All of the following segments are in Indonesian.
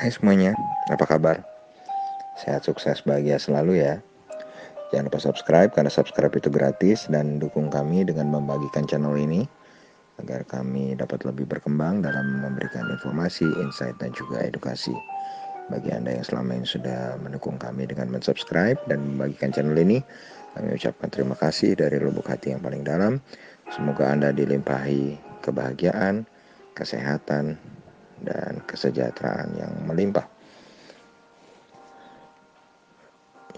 Hai semuanya, apa kabar? Sehat, sukses, bahagia selalu ya. Jangan lupa subscribe karena subscribe itu gratis, dan dukung kami dengan membagikan channel ini agar kami dapat lebih berkembang dalam memberikan informasi, insight, dan juga edukasi. Bagi Anda yang selama ini sudah mendukung kami dengan mensubscribe dan membagikan channel ini, kami ucapkan terima kasih dari lubuk hati yang paling dalam. Semoga Anda dilimpahi kebahagiaan, kesehatan, dan kesejahteraan yang melimpah.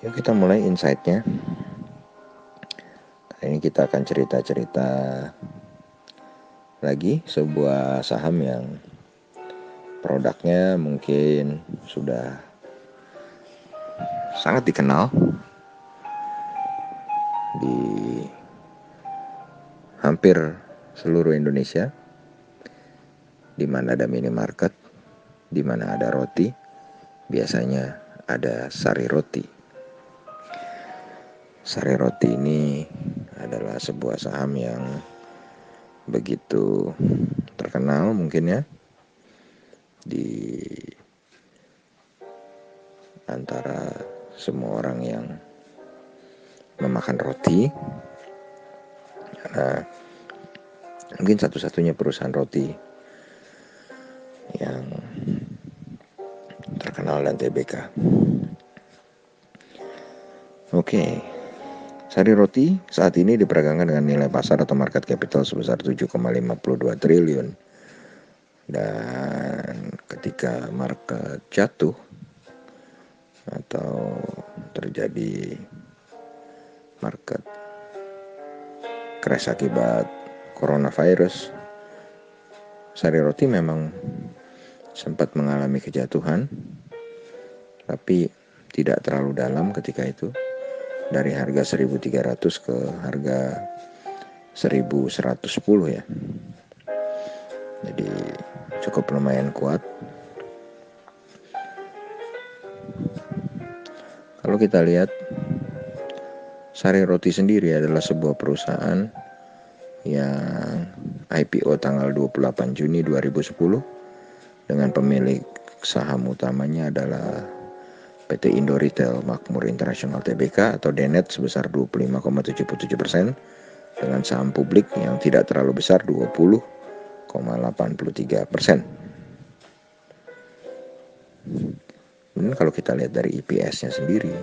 Yuk kita mulai insight-nya. Kali ini kita akan cerita-cerita lagi sebuah saham yang produknya mungkin sudah sangat dikenal di hampir seluruh Indonesia, di mana ada minimarket, di mana ada roti, biasanya ada Sari Roti. Sari Roti ini adalah sebuah saham yang begitu terkenal mungkin ya di antara semua orang yang memakan roti, karena mungkin satu-satunya perusahaan roti yang terkenal dan TBK. Oke, Sari Roti saat ini diperdagangkan dengan nilai pasar atau market capital sebesar 7,52 triliun. Dan ketika market jatuh atau terjadi market crash akibat coronavirus, Sari Roti memang sempat mengalami kejatuhan, tapi tidak terlalu dalam ketika itu, dari harga 1.300 ke harga 1.110 ya. Jadi cukup lumayan kuat. Kalau kita lihat, Sari Roti sendiri adalah sebuah perusahaan yang IPO tanggal 28 Juni 2010 dengan pemilik saham utamanya adalah PT Indo Retail Makmur International Tbk atau DNET sebesar 25,77% dengan saham publik yang tidak terlalu besar 20,83%. Dan kalau kita lihat dari EPS-nya sendiri,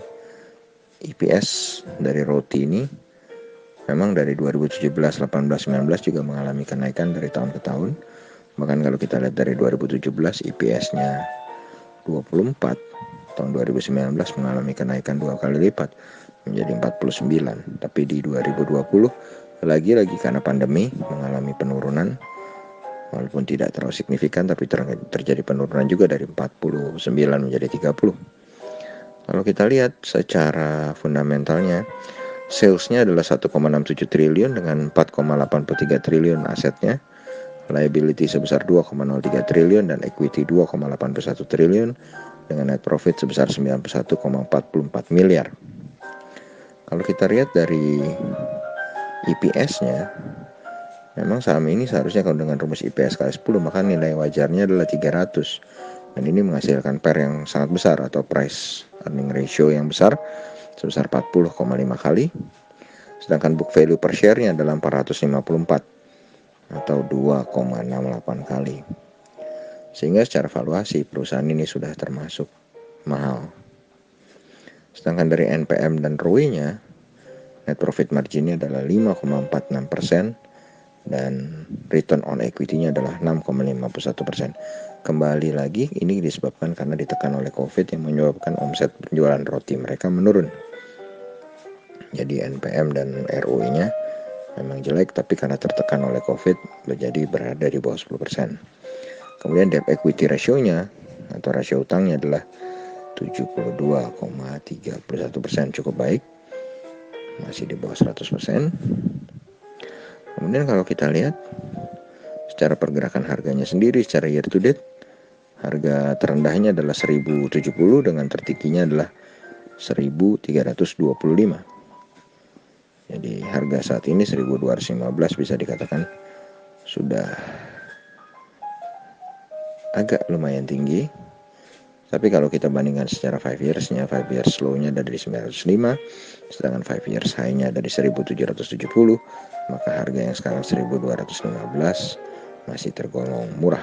EPS dari roti ini memang dari 2017, 18, 19 juga mengalami kenaikan dari tahun ke tahun. Bahkan kalau kita lihat dari 2017 EPS-nya 24, tahun 2019 mengalami kenaikan 2 kali lipat menjadi 49. Tapi di 2020 lagi-lagi karena pandemi mengalami penurunan, walaupun tidak terlalu signifikan, tapi terjadi penurunan juga dari 49 menjadi 30. Kalau kita lihat secara fundamentalnya, salesnya adalah 1,67 triliun dengan 4,83 triliun asetnya, liability sebesar 2,03 triliun dan equity 2,81 triliun dengan net profit sebesar 91,44 miliar. Kalau kita lihat dari EPS-nya, memang saham ini seharusnya kalau dengan rumus IPS kali 10 maka nilai wajarnya adalah 300, dan ini menghasilkan PER yang sangat besar atau price earning ratio yang besar sebesar 40,5 kali, sedangkan book value per share-nya adalah 454 atau 2,68 kali. Sehingga secara valuasi perusahaan ini sudah termasuk mahal. Sedangkan dari NPM dan ROE-nya, net profit margin-nya adalah 5,46% dan return on equity-nya adalah 6,51%. Kembali lagi, ini disebabkan karena ditekan oleh COVID yang menyebabkan omset penjualan roti mereka menurun. Jadi NPM dan ROE-nya memang jelek, tapi karena tertekan oleh COVID menjadi berada di bawah 10%. Kemudian debt equity ratio-nya atau rasio utangnya adalah 72,31%, cukup baik, masih di bawah 100%. Kemudian kalau kita lihat secara pergerakan harganya sendiri secara year to date, harga terendahnya adalah 1070 dengan tertingginya adalah 1325. Jadi harga saat ini 1215 bisa dikatakan sudah agak lumayan tinggi, Tapi kalau kita bandingkan secara 5 years-nya, 5 years low-nya dari 905, sedangkan 5 years high-nya dari 1770, maka harga yang sekarang 1215 masih tergolong murah.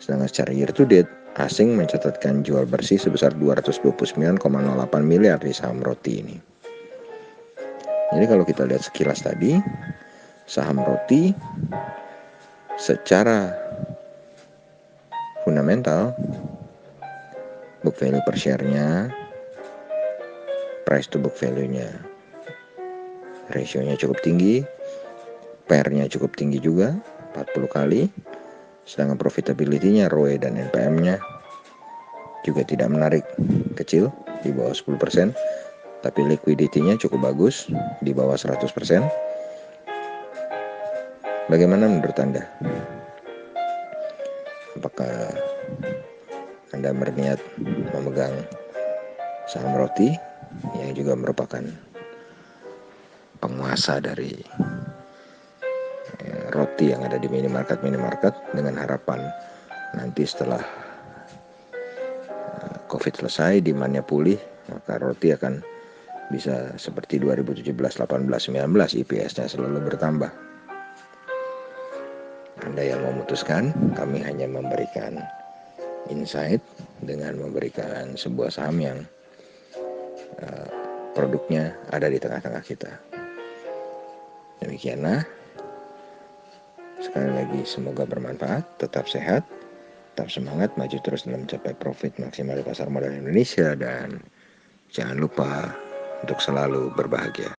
Sedangkan secara year to date, asing mencatatkan jual bersih sebesar 229,08 miliar di saham roti ini. Jadi kalau kita lihat sekilas tadi, saham roti secara fundamental, book value per share-nya, price to book value-nya, ratio-nya cukup tinggi, PER-nya cukup tinggi juga, 40 kali, sedangkan profitability-nya, ROE dan NPM-nya juga tidak menarik, kecil, di bawah 10%, tapi liquidity-nya cukup bagus, di bawah 100%. Bagaimana menurut Anda? Apakah Anda berniat memegang saham roti yang juga merupakan penguasa dari roti yang ada di minimarket dengan harapan nanti setelah COVID selesai, demand-nya pulih, maka roti akan bisa seperti 2017, 18, 19 EPS-nya selalu bertambah. Anda yang memutuskan, kami hanya memberikan insight dengan memberikan sebuah saham yang produknya ada di tengah-tengah kita. Demikianlah. Sekali lagi semoga bermanfaat, tetap sehat, tetap semangat, maju terus dalam mencapai profit maksimal di pasar modal Indonesia, dan jangan lupa untuk selalu berbahagia.